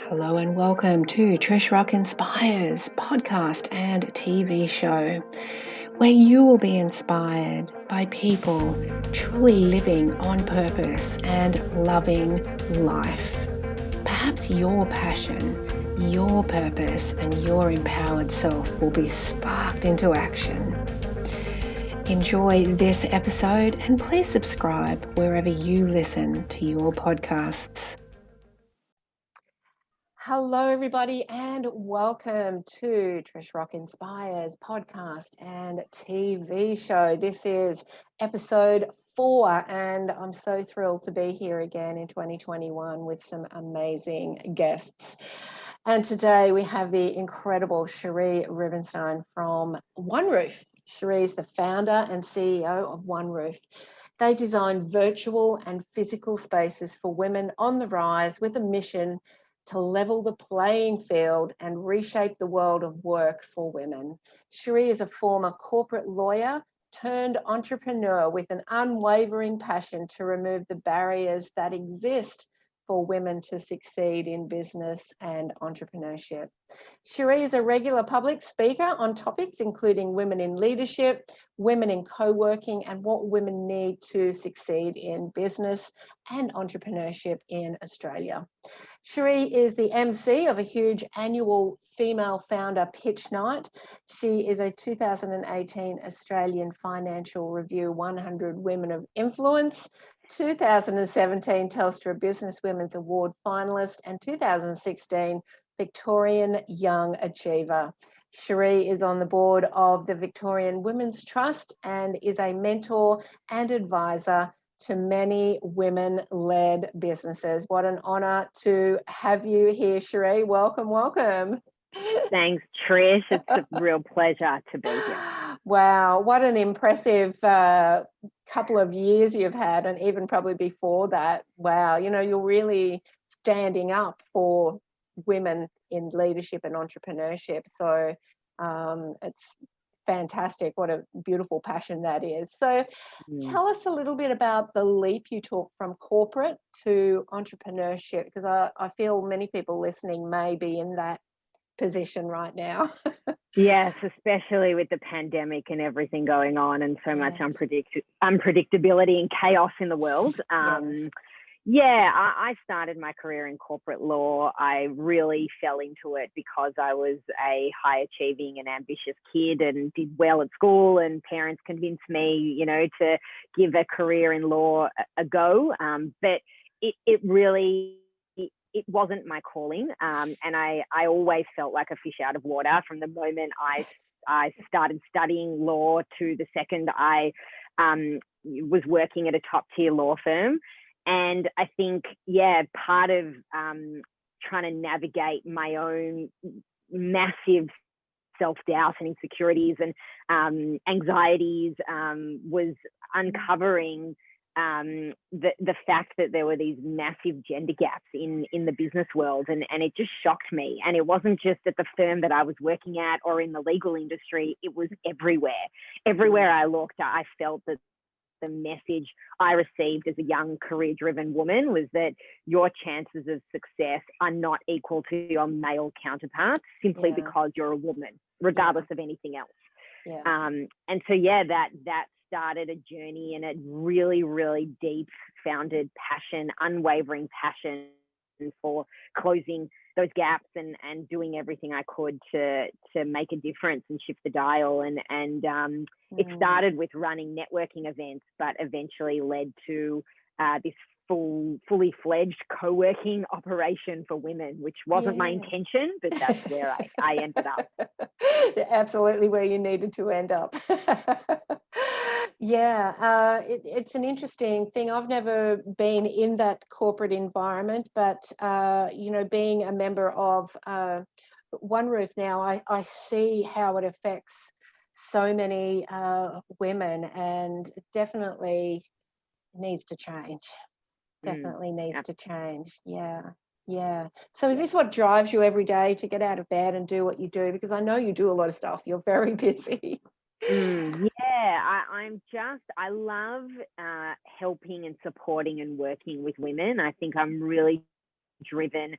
Hello and welcome to Trish Rock Inspires podcast and TV show, where you will be inspired by people truly living on purpose and loving life. Perhaps your passion, your purpose, and your empowered self will be sparked into action. Enjoy this episode and please subscribe wherever you listen to your podcasts. Hello, everybody, and welcome to Trish Rock Inspires podcast and TV show. This is episode 4, and I'm so thrilled to be here again in 2021 with some amazing guests. And today we have the incredible Sheree Rubenstein from OneRoof. Sheree is the founder and CEO of OneRoof. They design virtual and physical spaces for women on the rise with a mission to level the playing field and reshape the world of work for women. Sheree is a former corporate lawyer turned entrepreneur with an unwavering passion to remove the barriers that exist for women to succeed in business and entrepreneurship. Sheree is a regular public speaker on topics including women in leadership, women in co-working, and what women need to succeed in business and entrepreneurship in Australia. Sheree is the MC of a huge annual female founder pitch night. She is a 2018 Australian Financial Review 100 Women of Influence, 2017 Telstra Business Women's Award finalist, and 2016 Victorian Young Achiever. Sheree is on the board of the Victorian Women's Trust and is a mentor and advisor to many women-led businesses. What an honour to have you here, Sheree. Welcome, welcome. Thanks, Trish. It's a real pleasure to be here. Wow, what an impressive couple of years you've had, and even probably before that. Wow, you know, you're really standing up for women in leadership and entrepreneurship. So it's fantastic. What a beautiful passion that is. So tell us a little bit about the leap you took from corporate to entrepreneurship, because I feel many people listening may be in that position right now. Yes, especially with the pandemic and everything going on and so much unpredictability and chaos in the world. I started my career in corporate law. I really fell into it because I was a high achieving and ambitious kid and did well at school, and parents convinced me, to give a career in law a go. But it really wasn't my calling. And I always felt like a fish out of water from the moment I started studying law to the second I was working at a top tier law firm. And I think, part of trying to navigate my own massive self-doubt and insecurities and anxieties was uncovering the fact that there were these massive gender gaps in the business world. And it just shocked me. And it wasn't just at the firm that I was working at or in the legal industry. It was everywhere. Everywhere I looked, I felt that the message I received as a young career-driven woman was that your chances of success are not equal to your male counterparts simply because you're a woman, regardless of anything else. And so, that started a journey and a really, really deep founded passion, unwavering passion for closing those gaps and doing everything I could to make a difference and shift the dial. And it started with running networking events, but eventually led to this fully fledged co-working operation for women, which wasn't my intention, but that's where I ended up. Absolutely where you needed to end up. It's an interesting thing. I've never been in that corporate environment, but being a member of OneRoof now, I see how it affects so many women, and it definitely needs to change. Definitely needs to change. Yeah. So is this what drives you every day to get out of bed and do what you do? Because I know you do a lot of stuff. You're very busy. I love helping and supporting and working with women. I think I'm really driven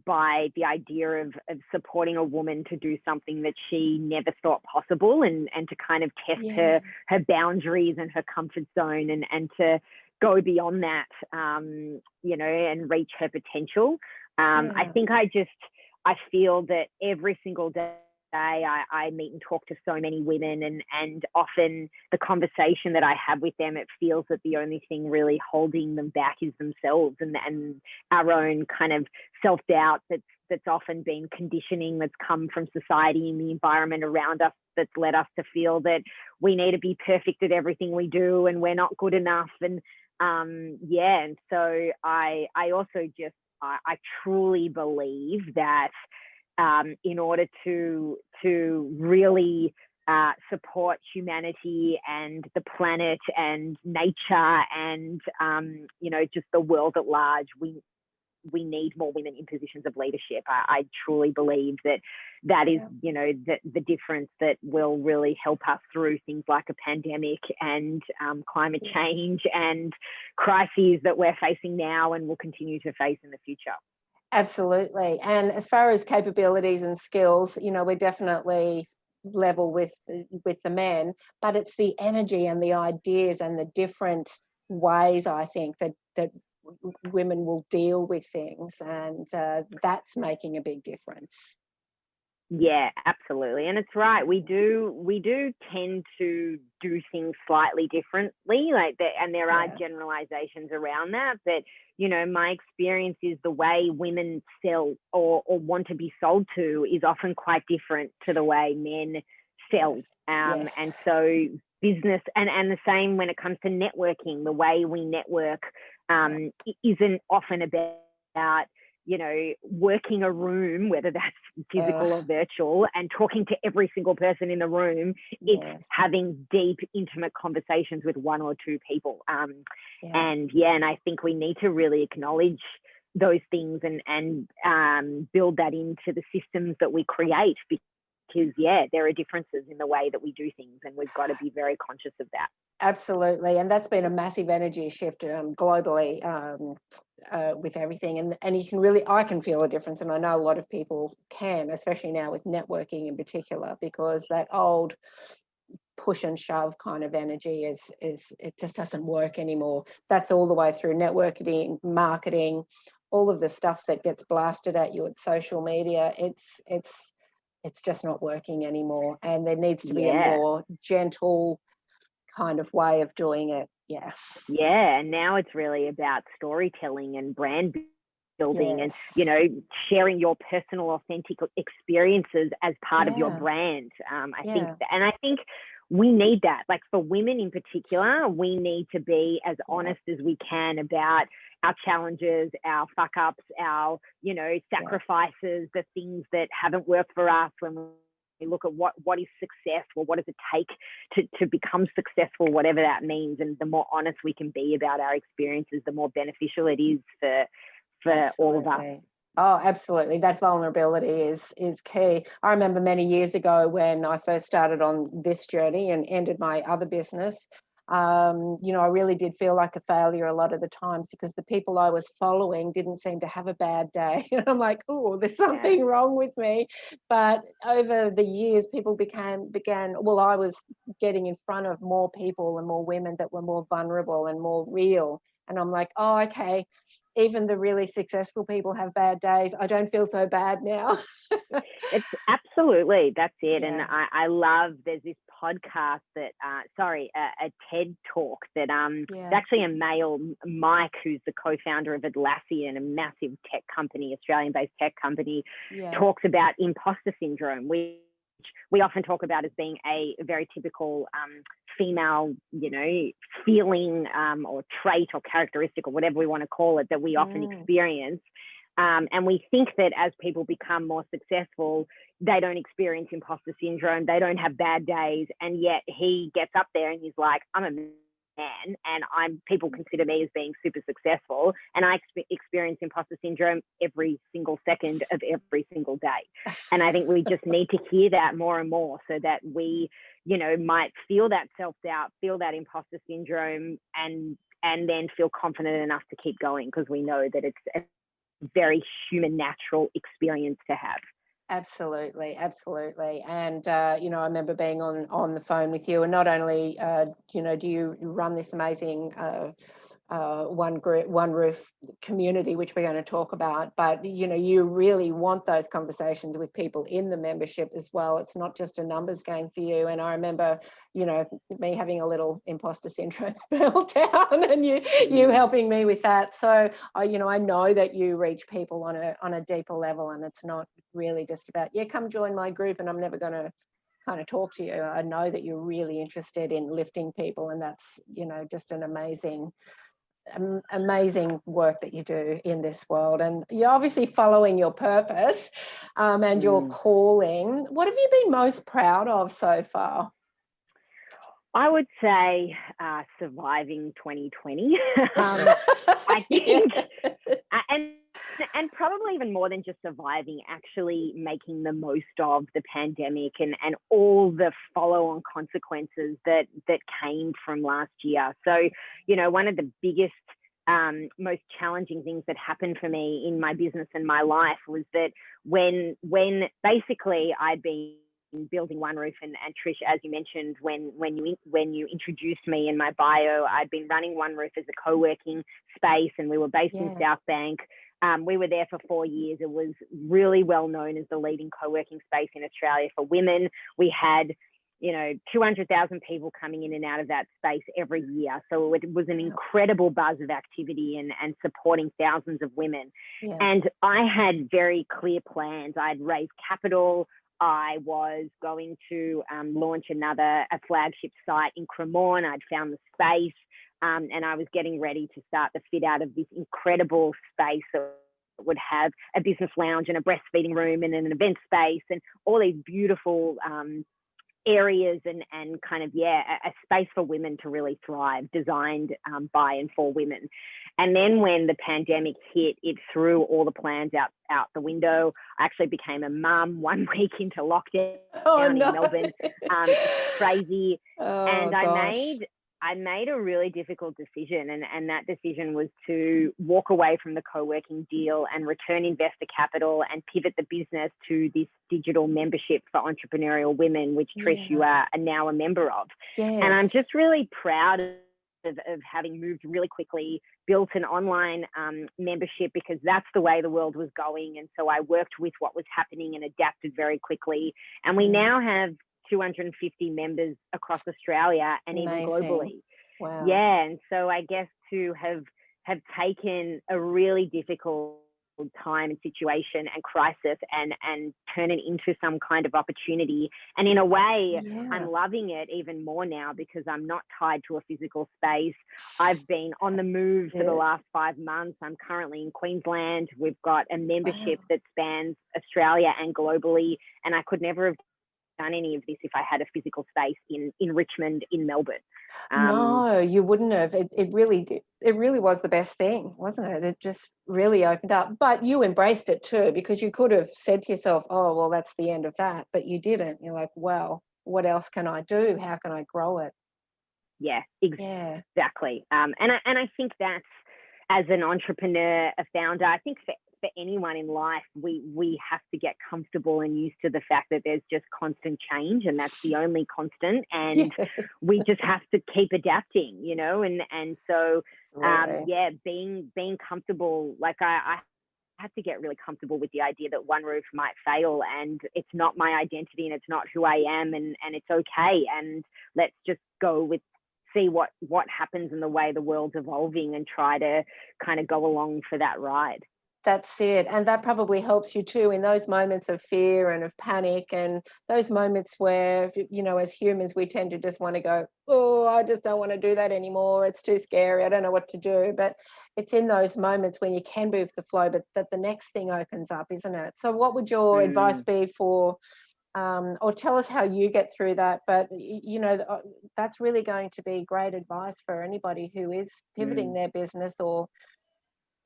by the idea of supporting a woman to do something that she never thought possible, and to kind of test her boundaries and her comfort zone, and to go beyond that, you know, and reach her potential. I think I feel that every single day I meet and talk to so many women, and often the conversation that I have with them, it feels that the only thing really holding them back is themselves, and our own kind of self-doubt that's often been conditioning that's come from society and the environment around us, that's led us to feel that we need to be perfect at everything we do and we're not good enough. And and so I also just I truly believe that in order to really support humanity and the planet and nature and you know, just the world at large, we need more women in positions of leadership. I truly believe that is, you know, the difference that will really help us through things like a pandemic and climate change and crises that we're facing now and will continue to face in the future. Absolutely. And as far as capabilities and skills, you know, we're definitely level with the men, but it's the energy and the ideas and the different ways, I think, that women will deal with things, and that's making a big difference. Yeah, absolutely. And it's right. We do tend to do things slightly differently, like that, and there are generalizations around that. But, you know, my experience is the way women sell or want to be sold to is often quite different to the way men sell. And so business and the same when it comes to networking, the way we network isn't often about, you know, working a room, whether that's physical or virtual, and talking to every single person in the room. It's having deep, intimate conversations with one or two people. And I think we need to really acknowledge those things and build that into the systems that we create, because there are differences in the way that we do things, and we've got to be very conscious of that. Absolutely. And that's been a massive energy shift globally with everything. And you can really, I can feel a difference. And I know a lot of people can, especially now with networking in particular, because that old push and shove kind of energy is it just doesn't work anymore. That's all the way through networking, marketing, all of the stuff that gets blasted at you at social media. It's just not working anymore. And there needs to be a more gentle kind of way of doing it. And now it's really about storytelling and brand building, and, you know, sharing your personal authentic experiences as part of your brand. I think we need that. Like, for women in particular, we need to be as honest as we can about our challenges, our fuck ups, our, you know, sacrifices, the things that haven't worked for us. When we look at what is success, or what does it take to become successful, whatever that means. And the more honest we can be about our experiences, the more beneficial it is for all of us. Oh, absolutely. That vulnerability is key. I remember many years ago when I first started on this journey and ended my other business, you know, I really did feel like a failure a lot of the times, because the people I was following didn't seem to have a bad day. And I'm like, oh, there's something wrong with me. But over the years, people I was getting in front of more people and more women that were more vulnerable and more real. And I'm like, oh, okay, even the really successful people have bad days. I don't feel so bad now. It's absolutely, that's it. And I love, there's this podcast that, a TED talk that it's actually a male, Mike, who's the co-founder of Atlassian, a massive tech company, Australian-based tech company, talks about imposter syndrome, which we often talk about as being a very typical female, you know, feeling or trait or characteristic or whatever we want to call it, that we often experience. And we think that as people become more successful, they don't experience imposter syndrome, they don't have bad days. And yet he gets up there and he's like, I'm a man, and people consider me as being super successful, and I experience imposter syndrome every single second of every single day. And I think we just need to hear that more and more, so that we, you know, might feel that self-doubt, feel that imposter syndrome, and then feel confident enough to keep going, because we know that it's very human, natural experience to have. Absolutely, absolutely. And you know, I remember being on the phone with you, and not only you know, do you run this amazing OneRoof community, which we're going to talk about, but you know, you really want those conversations with people in the membership as well. It's not just a numbers game for you. And I remember, you know, me having a little imposter syndrome meltdown, and you helping me with that. So you know, I know that you reach people on a deeper level, and it's not really just about, yeah, come join my group and I'm never going to kind of talk to you. I know that you're really interested in lifting people, and that's, you know, just an amazing work that you do in this world. And you're obviously following your purpose and your calling. What have you been most proud of so far? I would say surviving 2020. I think, and probably even more than just surviving, actually making the most of the pandemic and all the follow-on consequences that came from last year. So, you know, one of the biggest, most challenging things that happened for me in my business and my life was that when basically I'd been building OneRoof, and Trish, as you mentioned, when you introduced me in my bio, I'd been running OneRoof as a co-working space, and we were based in South Bank. We were there for 4 years. It was really well known as the leading co-working space in Australia for women. We had, you know, 200,000 people coming in and out of that space every year. So it was an incredible buzz of activity and supporting thousands of women. Yeah. And I had very clear plans. I'd raised capital. I was going to launch a flagship site in Cremorne. I'd found the space, and I was getting ready to start the fit out of this incredible space that would have a business lounge and a breastfeeding room and an event space and all these beautiful areas and kind of, a space for women to really thrive, designed by and for women. And then when the pandemic hit, it threw all the plans out the window. I actually became a mum 1 week into lockdown in Melbourne. Crazy. And I made a really difficult decision, and that decision was to walk away from the co-working deal and return investor capital and pivot the business to this digital membership for entrepreneurial women, which Trish, you are now a member of. Yes. And I'm just really proud of having moved really quickly, built an online membership, because that's the way the world was going. And so I worked with what was happening and adapted very quickly. And we now have 250 members across Australia and even globally. Wow. Yeah. And so I guess to have taken a really difficult time and situation and crisis and turn it into some kind of opportunity. And in a way, I'm loving it even more now because I'm not tied to a physical space. I've been on the move for the last 5 months. I'm currently in Queensland. We've got a membership that spans Australia and globally. And I could never have done any of this if I had a physical space in Richmond, in Melbourne. No, you wouldn't have. It really did. It really was the best thing, wasn't it? It just really opened up. But you embraced it too, because you could have said to yourself, oh, well, that's the end of that. But you didn't. You're like, well, what else can I do? How can I grow it? Yeah, exactly. And I think that's, as an entrepreneur, a founder, I think for anyone in life, we have to get comfortable and used to the fact that there's just constant change, and that's the only constant, and we just have to keep adapting, you know. And so being comfortable, like I had to get really comfortable with the idea that OneRoof might fail, and it's not my identity and it's not who I am, and it's okay, and let's just go with see what happens in the way the world's evolving and try to kind of go along for that ride. That's it. And that probably helps you too in those moments of fear and of panic, and those moments where, you know, as humans, we tend to just want to go, oh, I just don't want to do that anymore. It's too scary. I don't know what to do. But it's in those moments when you can move the flow, but that the next thing opens up, isn't it? So what would your advice be for, or tell us how you get through that? But, you know, that's really going to be great advice for anybody who is pivoting their business or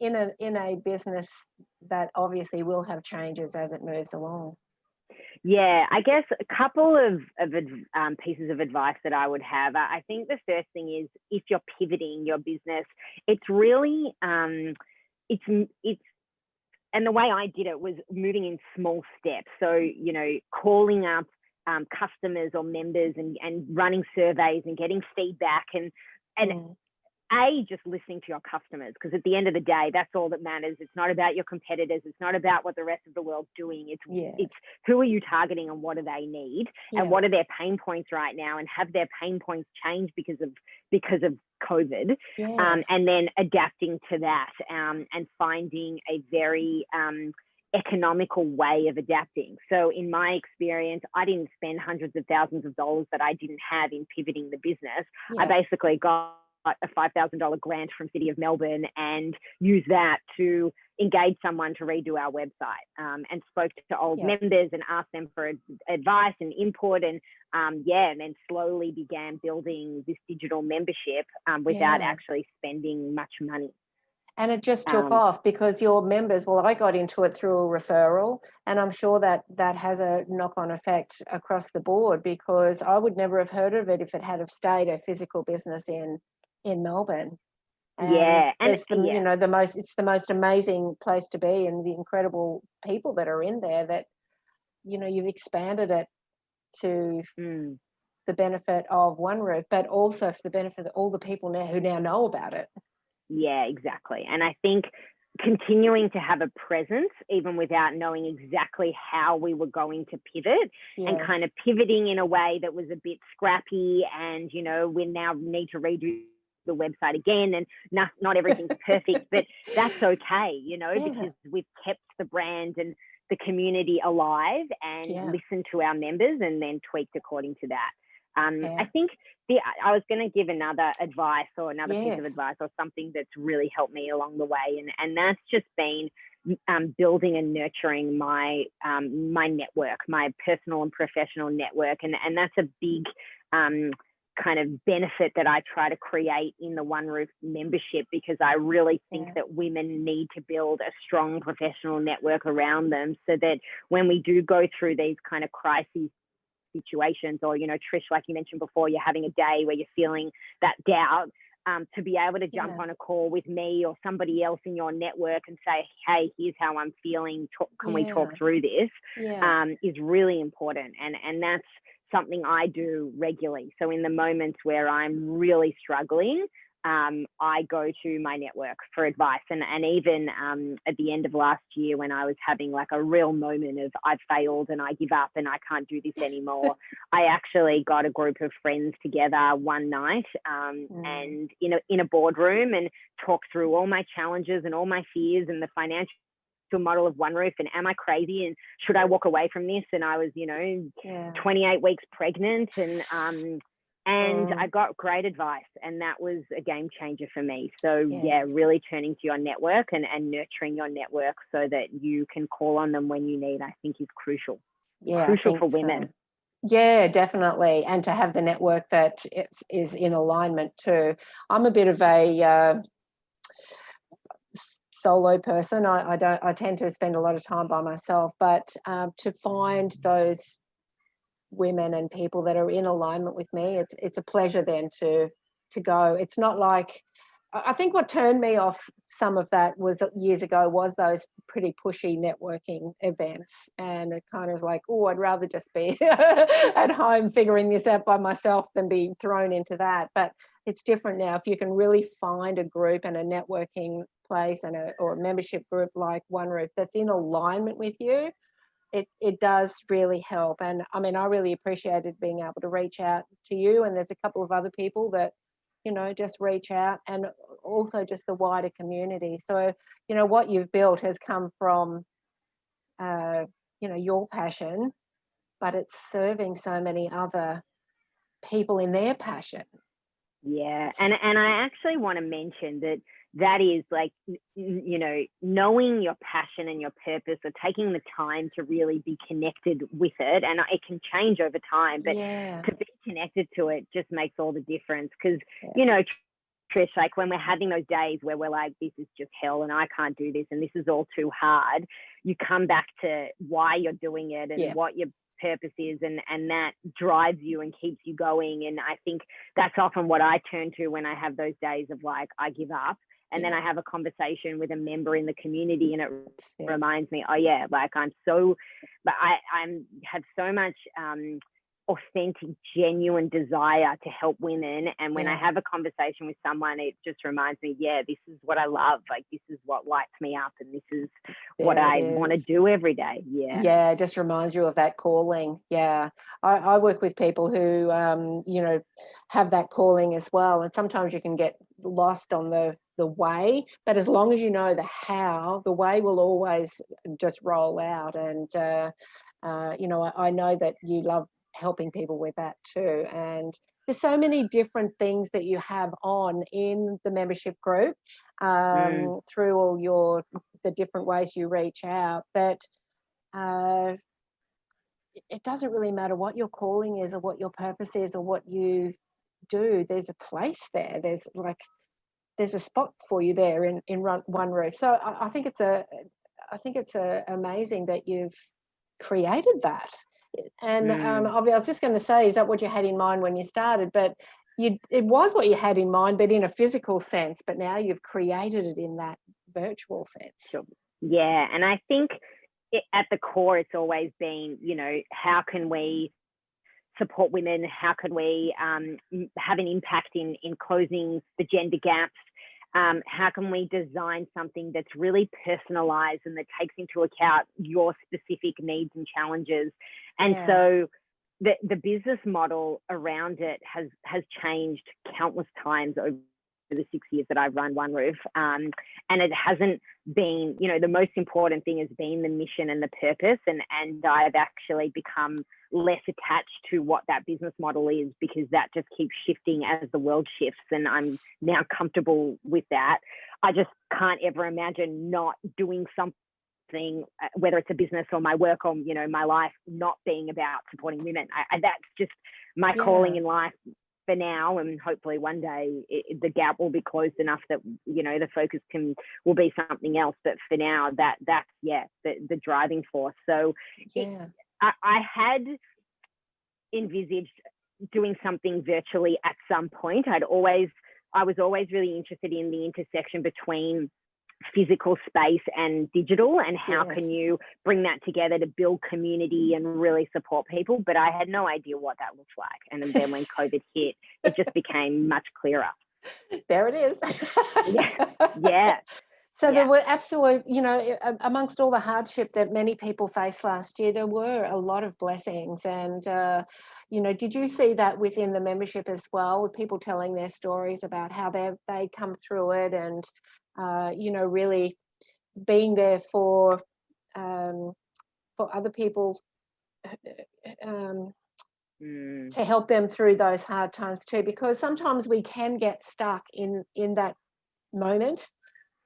in a business that obviously will have changes as it moves along. Yeah, I guess a couple of pieces of advice that I would have. I think the first thing is, if you're pivoting your business, it's really it's and the way I did it was moving in small steps. So, you know, calling up customers or members and running surveys and getting feedback and just listening to your customers, because at the end of the day, that's all that matters. It's not about your competitors. It's not about what the rest of the world's doing. It's who are you targeting and what do they need and what are their pain points right now, and have their pain points changed because of COVID, and then adapting to that and finding a very economical way of adapting. So in my experience, I didn't spend hundreds of thousands of dollars that I didn't have in pivoting the business. I basically got a $5,000 grant from City of Melbourne and used that to engage someone to redo our website, and spoke to old members and asked them for advice and input, and then slowly began building this digital membership without actually spending much money. And it just took off because your members, well, I got into it through a referral, and I'm sure that has a knock-on effect across the board, because I would never have heard of it if it had have stayed a physical business in Melbourne. And it's the most amazing place to be, and the incredible people that are in there that, you know, you've expanded it to the benefit of OneRoof, but also for the benefit of all the people now who now know about it. Yeah, exactly. And I think continuing to have a presence, even without knowing exactly how we were going to pivot, and kind of pivoting in a way that was a bit scrappy, and, you know, we now need to redo the website again, and not everything's perfect, but that's okay, you know, because we've kept the brand and the community alive and listened to our members and then tweaked according to that. I think I was going to give another advice or another piece of advice or something that's really helped me along the way. And that's just been building and nurturing my my network, my personal and professional network. And that's a big kind of benefit that I try to create in the OneRoof membership, because I really think that women need to build a strong professional network around them, so that when we do go through these kind of crises situations, or, you know, Trish, like you mentioned before, you're having a day where you're feeling that doubt, to be able to jump on a call with me or somebody else in your network and say, hey, here's how I'm feeling, can we talk through this, is really important. And that's something I do regularly. So in the moments where I'm really struggling, I go to my network for advice. And even at the end of last year, when I was having like a real moment of I've failed and I give up and I can't do this anymore, I actually got a group of friends together one night and in a boardroom, and talked through all my challenges and all my fears and the financial model of OneRoof, and am I crazy, and should I walk away from this? And I was 28 weeks pregnant, and I got great advice, and that was a game changer for me. So really turning to your network and nurturing your network so that you can call on them when you need, I think is crucial. Crucial for women. Yeah, definitely. And to have the network that is in alignment too. I'm a bit of a solo person. I tend to spend a lot of time by myself, but to find those women and people that are in alignment with me, it's a pleasure then to go. It's not like, I think what turned me off some of that was years ago was those pretty pushy networking events, and it kind of like, oh, I'd rather just be at home figuring this out by myself than be thrown into that. But it's different now. If you can really find a group and a networking place and or a membership group like OneRoof that's in alignment with you, it does really help. And I mean, I really appreciated being able to reach out to you, and there's a couple of other people that, just reach out, and also just the wider community. So, what you've built has come from, your passion, but it's serving so many other people in their passion. Yeah. And I actually want to mention that is like, knowing your passion and your purpose, or taking the time to really be connected with it. And it can change over time, but to be connected to it just makes all the difference. Because, Trish, like when we're having those days where we're like, this is just hell and I can't do this and this is all too hard, you come back to why you're doing it and what your purpose is, and that drives you and keeps you going. And I think that's often what I turn to when I have those days of like, I give up. And then I have a conversation with a member in the community, and it Yeah. reminds me, oh yeah, like I'm so, but I'm have so much authentic, genuine desire to help women. And when I have a conversation with someone, it just reminds me, yeah, this is what I love. Like, this is what lights me up, and this is what I want to do every day. Yeah, it just reminds you of that calling. Yeah. I work with people who, you know, have that calling as well. And sometimes you can get lost on the way, but as long as you know the how, the way will always just roll out. And, you know, I know that you love helping people with that too. And there's so many different things that you have on in the membership group, through all the different ways you reach out, that it doesn't really matter what your calling is or what your purpose is or what you do. There's a place there. There's a spot for you there in OneRoof. So I think it's amazing that you've created that. And I was just going to say, is that what you had in mind when you started? But it was what you had in mind, but in a physical sense. But now you've created it in that virtual sense. Sure. Yeah, and I think at the core, it's always been, you know, how can we support women? How can we have an impact in closing the gender gaps? How can we design something that's really personalized and that takes into account your specific needs and challenges? And so the business model around it has changed countless times over the 6 years that I've run OneRoof. And it hasn't been, you know, the most important thing has been the mission and the purpose. And I've actually become less attached to what that business model is, because that just keeps shifting as the world shifts. And I'm now comfortable with that. I just can't ever imagine not doing something, whether it's a business or my work or, you know, my life, not being about supporting women. That's just my calling in life for now, and hopefully one day the gap will be closed enough that, you know, the focus will be something else. But for now, that's the driving force. So I had envisaged doing something virtually at some point. I was always really interested in the intersection between physical space and digital, and how can you bring that together to build community and really support people. But I had no idea what that looks like. And then when COVID hit, it just became much clearer. There it is. Yeah. So there were absolute, you know, amongst all the hardship that many people faced last year, there were a lot of blessings. And, you know, did you see that within the membership as well, with people telling their stories about how they come through it, and, you know, really being there for other people, to help them through those hard times too? Because sometimes we can get stuck in that moment,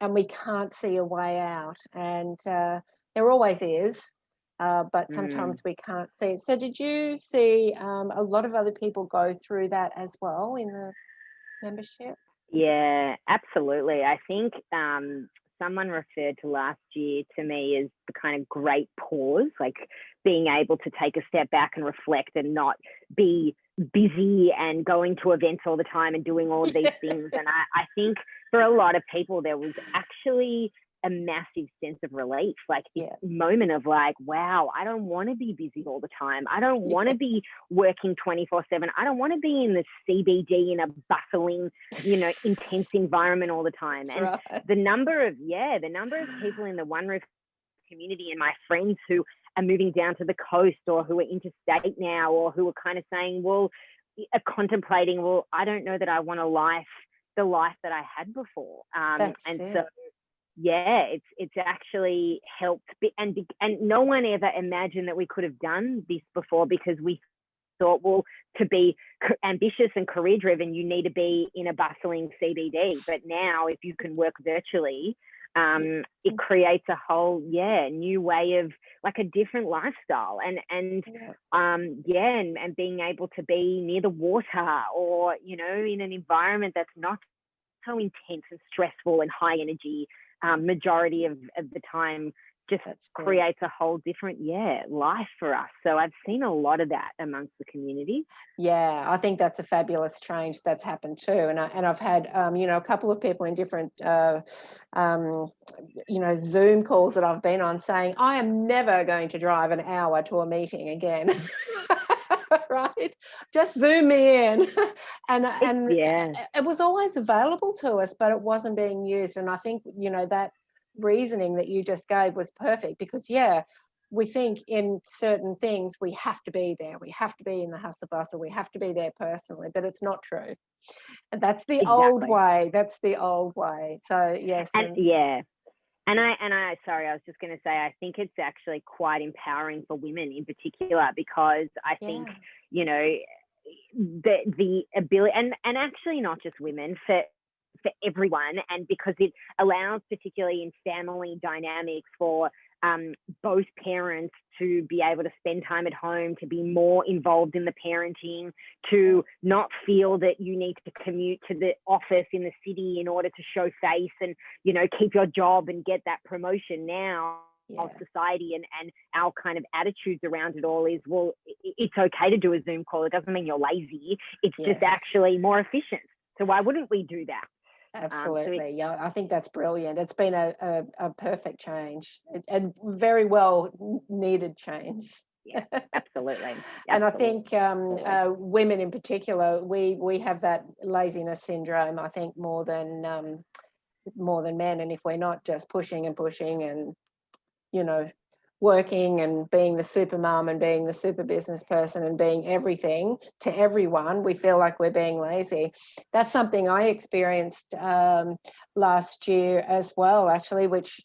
and we can't see a way out. And there always is, but sometimes we can't see it. So did you see a lot of other people go through that as well in the membership? Yeah, absolutely. I think someone referred to last year to me as the kind of great pause, like being able to take a step back and reflect and not be busy and going to events all the time and doing all of these things. And I think for a lot of people, there was actually a massive sense of relief, like this moment of like, wow, I don't want to be busy all the time. I don't want to be working 24/7. I don't want to be in the CBD in a bustling, you know, intense environment all the time. That's and the number of people in the OneRoof community and my friends who are moving down to the coast, or who are interstate now, or who are kind of saying, well, are contemplating, well, I don't know that I want the life that I had before. So it's actually helped. And no one ever imagined that we could have done this before, because we thought, well, to be ambitious and career driven, you need to be in a bustling CBD. But now, if you can work virtually, it creates a whole new way of, like, a different lifestyle, and being able to be near the water, or, you know, in an environment that's not so intense and stressful and high energy majority of the time. just creates a whole different life for us. So I've seen a lot of that amongst the community. Yeah, I think that's a fabulous change that's happened too. And I've had a couple of people in different Zoom calls that I've been on saying, I am never going to drive an hour to a meeting again. Right, just Zoom me in. and it was always available to us, but it wasn't being used. And I think that reasoning that you just gave was perfect, because we think in certain things we have to be there, we have to be in the hustle bustle, we have to be there personally, but it's not true. And that's the old way. So yes. And I sorry, I was just going to say, I think it's actually quite empowering for women in particular, because I think, the ability, and actually not just women, for everyone, and because it allows, particularly in family dynamics, for both parents to be able to spend time at home, to be more involved in the parenting, to not feel that you need to commute to the office in the city in order to show face and, keep your job and get that promotion. Now of society and our kind of attitudes around it all is, well, it's okay to do a Zoom call. It doesn't mean you're lazy. It's just actually more efficient. So why wouldn't we do that? Absolutely. I think that's brilliant. It's been a perfect change, and very well needed change. Yeah, absolutely. And I think women in particular, we have that laziness syndrome, I think, more than men. And if we're not just pushing and working and being the super mum and being the super business person and being everything to everyone, we feel like we're being lazy. That's something I experienced last year as well, actually, which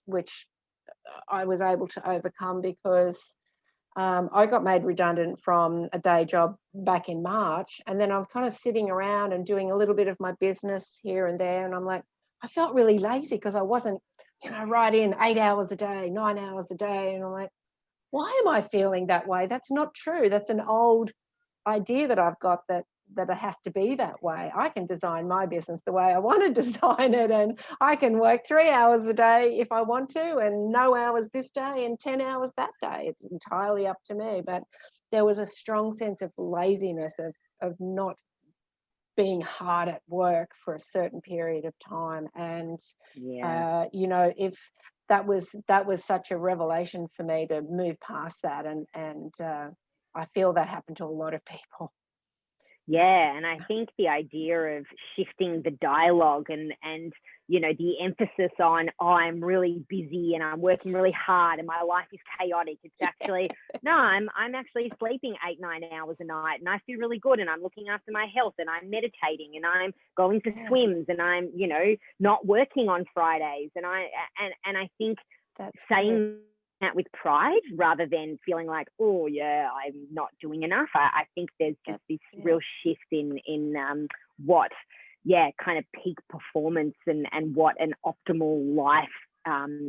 I was able to overcome, because I got made redundant from a day job back in March, and then I'm kind of sitting around and doing a little bit of my business here and there, and I'm like, I felt really lazy because I wasn't right in 8 hours a day, 9 hours a day. And I'm like, why am I feeling that way? That's not true. That's an old idea that I've got, that it has to be that way. I can design my business the way I want to design it, and I can work 3 hours a day if I want to, and no hours this day and 10 hours that day. It's entirely up to me. But there was a strong sense of laziness, of not being hard at work for a certain period of time. And if that was such a revelation for me to move past that, and I feel that happened to a lot of people. Yeah, and I think the idea of shifting the dialogue and the emphasis on, I'm really busy and I'm working really hard and my life is chaotic. It's actually, no, I'm actually sleeping 8-9 hours a night and I feel really good, and I'm looking after my health, and I'm meditating, and I'm going to swims, and I'm, not working on Fridays. And I think that's saying that with pride, rather than feeling like, oh yeah, I'm not doing enough. I think there's just this real shift in what kind of peak performance and what an optimal life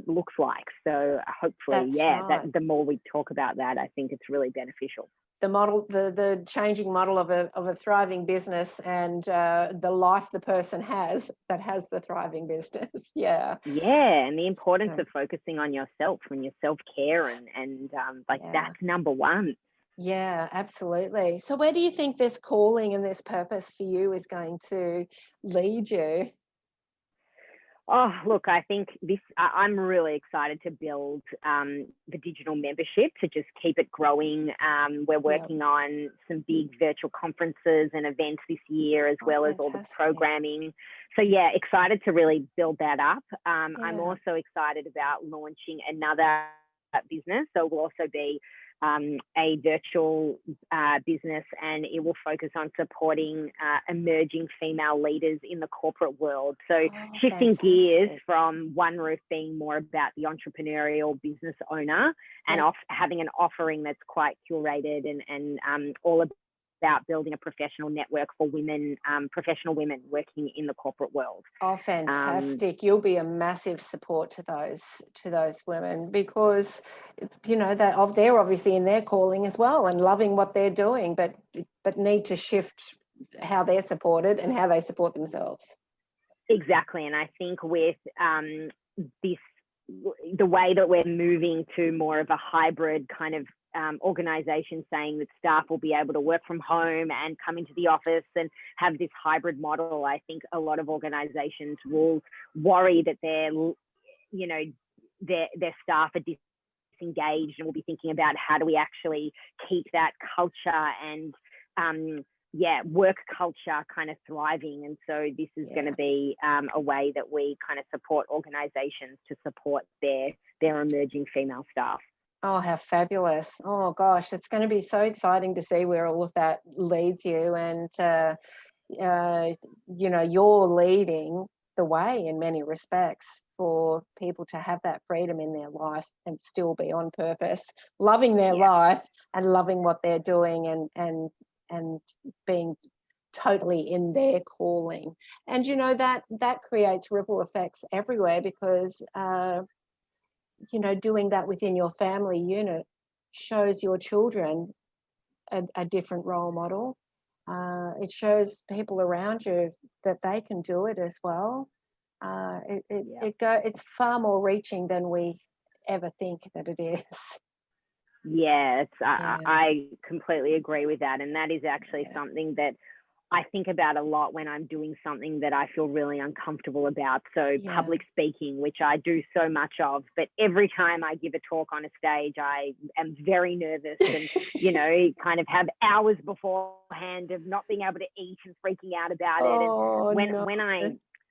looks like. So hopefully that the more we talk about that, I think it's really beneficial. The model, the changing model of a thriving business, and the life the person has that has the thriving business. And the importance of focusing on yourself and your self-care, and that's number one. Yeah, absolutely. So where do you think this calling and this purpose for you is going to lead you? Oh, look, I think I'm really excited to build the digital membership, to just keep it growing. We're working on some big virtual conferences and events this year, as well as all the programming. So excited to really build that up. I'm also excited about launching another business. So we'll also be a virtual business, and it will focus on supporting emerging female leaders in the corporate world. So shifting gears from OneRoof being more about the entrepreneurial business owner, and having an offering that's quite curated and all about building a professional network for women, professional women working in the corporate world. Oh, fantastic. You'll be a massive support to those women, because they're obviously in their calling as well and loving what they're doing, but need to shift how they're supported and how they support themselves. Exactly. And I think with this the way that we're moving to more of a hybrid kind of organization, saying that staff will be able to work from home and come into the office and have this hybrid model, I think a lot of organizations will worry that their staff are disengaged, and will be thinking about how do we actually keep that culture and work culture kind of thriving. And so this is going to be a way that we kind of support organizations to support their emerging female staff. Oh, how fabulous. Oh, gosh, it's going to be so exciting to see where all of that leads you. And, you're leading the way in many respects for people to have that freedom in their life and still be on purpose, loving their life and loving what they're doing and being totally in their calling. And, that creates ripple effects everywhere, because doing that within your family unit shows your children a different role model. It shows people around you that they can do it as well. It's far more reaching than we ever think that it is. Yes, I completely agree with that. And that is actually something that I think about a lot when I'm doing something that I feel really uncomfortable about. So public speaking, which I do so much of, but every time I give a talk on a stage, I am very nervous and, kind of have hours beforehand of not being able to eat and freaking out about it. And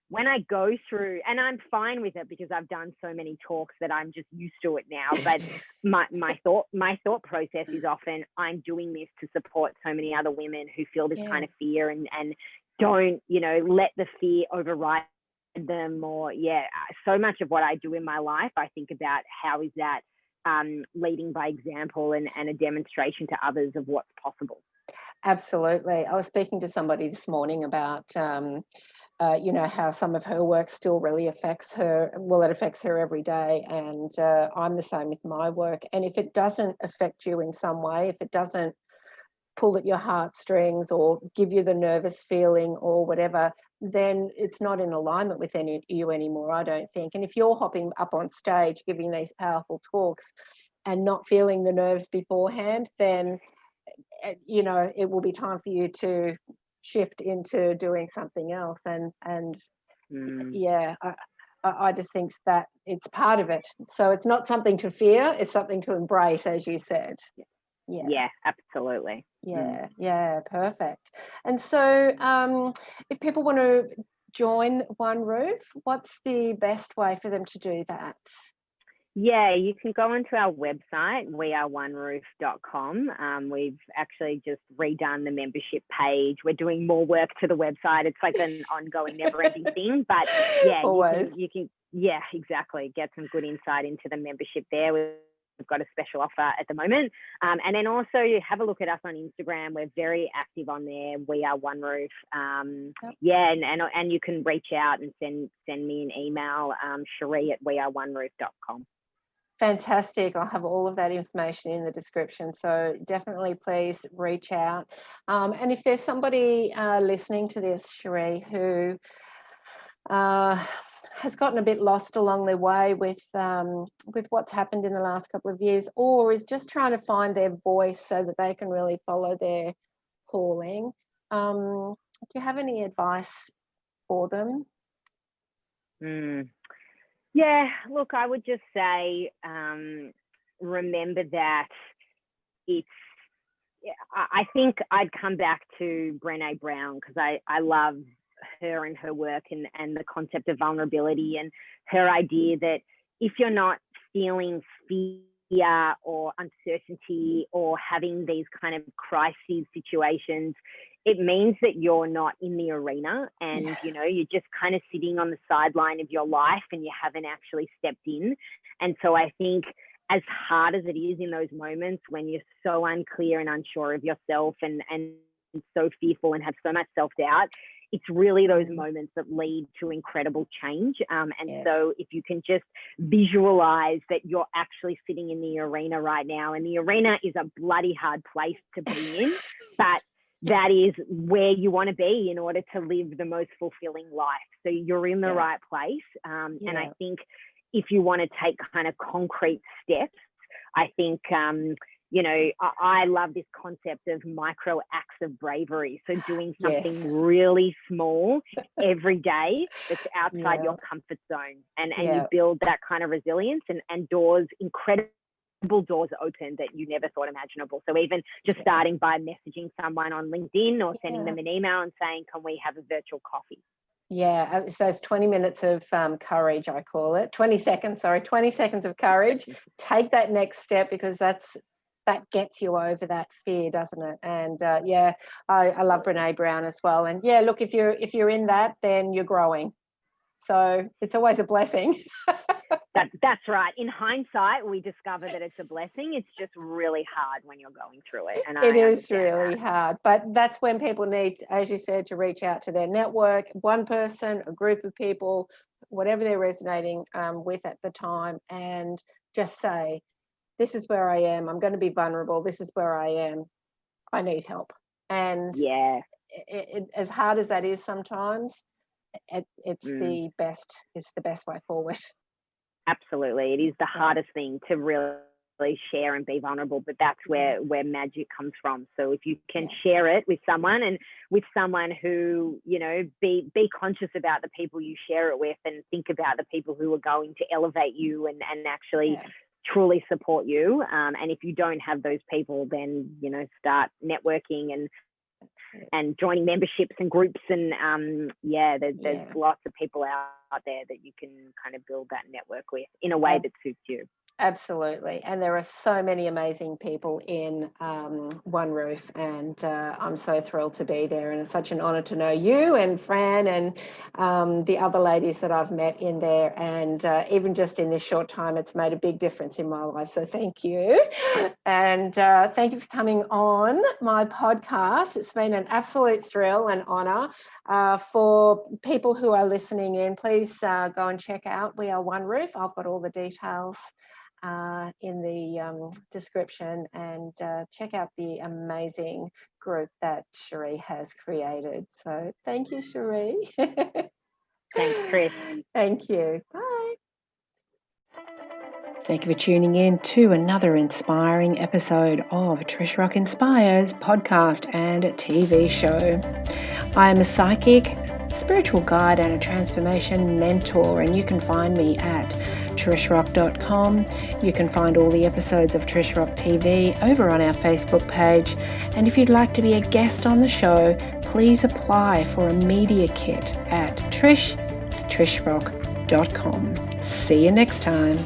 when I go through, and I'm fine with it because I've done so many talks that I'm just used to it now. But my thought process is often, I'm doing this to support so many other women who feel this kind of fear and don't, let the fear override them. Or so much of what I do in my life, I think about how is that leading by example and a demonstration to others of what's possible. Absolutely. I was speaking to somebody this morning about how some of her work still really affects her. Well, it affects her every day, and I'm the same with my work. And if it doesn't affect you in some way, if it doesn't pull at your heartstrings or give you the nervous feeling or whatever, then it's not in alignment with you anymore, I don't think. And if you're hopping up on stage giving these powerful talks and not feeling the nerves beforehand, then it will be time for you to shift into doing something else. I just think that it's part of it. So it's not something to fear, it's something to embrace, as you said. Yeah, absolutely. Yeah, perfect. And so if people want to join OneRoof, what's the best way for them to do that? Yeah, you can go onto our website, weareoneroof.com. We've actually just redone the membership page. We're doing more work to the website. It's like an ongoing, never-ending thing. But always. You can exactly, get some good insight into the membership there. We've got a special offer at the moment. And then also you have a look at us on Instagram. We're very active on there. We are OneRoof. And you can reach out and send me an email, Sheree at weareoneroof.com. Fantastic. I'll have all of that information in the description. So definitely please reach out. And if there's somebody listening to this, Sheree, who has gotten a bit lost along the way with what's happened in the last couple of years, or is just trying to find their voice so that they can really follow their calling, do you have any advice for them? Yeah, look, I would just say, remember that I think I'd come back to Brené Brown, because I love her and her work and the concept of vulnerability, and her idea that if you're not feeling fear or uncertainty or having these kind of crisis situations, it means that you're not in the arena, and you're just kind of sitting on the sideline of your life and you haven't actually stepped in. And so I think, as hard as it is in those moments when you're so unclear and unsure of yourself and so fearful and have so much self-doubt, it's really those moments that lead to incredible change. So if you can just visualize that you're actually sitting in the arena right now, and the arena is a bloody hard place to be in, but that is where you want to be in order to live the most fulfilling life. So you're in the right place. And I think if you want to take kind of concrete steps, I think, I love this concept of micro acts of bravery. So doing something really small every day that's outside your comfort zone, and you build that kind of resilience, and doors, incredible doors open that you never thought imaginable. So even just starting by messaging someone on LinkedIn or sending them an email and saying, can we have a virtual coffee? Yeah, it's those 20 minutes of courage, I call it. 20 seconds of courage. Take that next step, because that gets you over that fear, doesn't it? And I love Brene Brown as well. And look, if you're in that, then you're growing. So it's always a blessing. That's right. In hindsight, we discover that it's a blessing. It's just really hard when you're going through it. And it is really hard. But that's when people need, as you said, to reach out to their network, one person, a group of people, whatever they're resonating with at the time, and just say, this is where I am. I'm going to be vulnerable. This is where I am. I need help. And as hard as that is sometimes, it's the best way forward. Absolutely. It is the hardest thing to really share and be vulnerable, but that's where magic comes from. So if you can share it with someone, and with someone who, be conscious about the people you share it with, and think about the people who are going to elevate you and actually truly support you. And if you don't have those people, then, start networking and joining memberships and groups, and there's lots of people out there that you can kind of build that network with in a way that suits you. Absolutely. And there are so many amazing people in OneRoof, and I'm so thrilled to be there, and it's such an honor to know you and Fran and the other ladies that I've met in there, and even just in this short time, it's made a big difference in my life, so thank you. And thank you for coming on my podcast. It's been an absolute thrill and honor. For people who are listening in, please go and check out We Are OneRoof. I've got all the details in the description, and check out the amazing group that Sheree has created. So thank you, Sheree. Thanks, Trish. Thank you. Bye. Thank you for tuning in to another inspiring episode of Trish Rock Inspires podcast and TV show. I am a psychic, spiritual guide, and a transformation mentor, and you can find me at trishrock.com. You can find all the episodes of Trish Rock TV over on our Facebook page, and if you'd like to be a guest on the show, please apply for a media kit at trishrock.com. See you next time.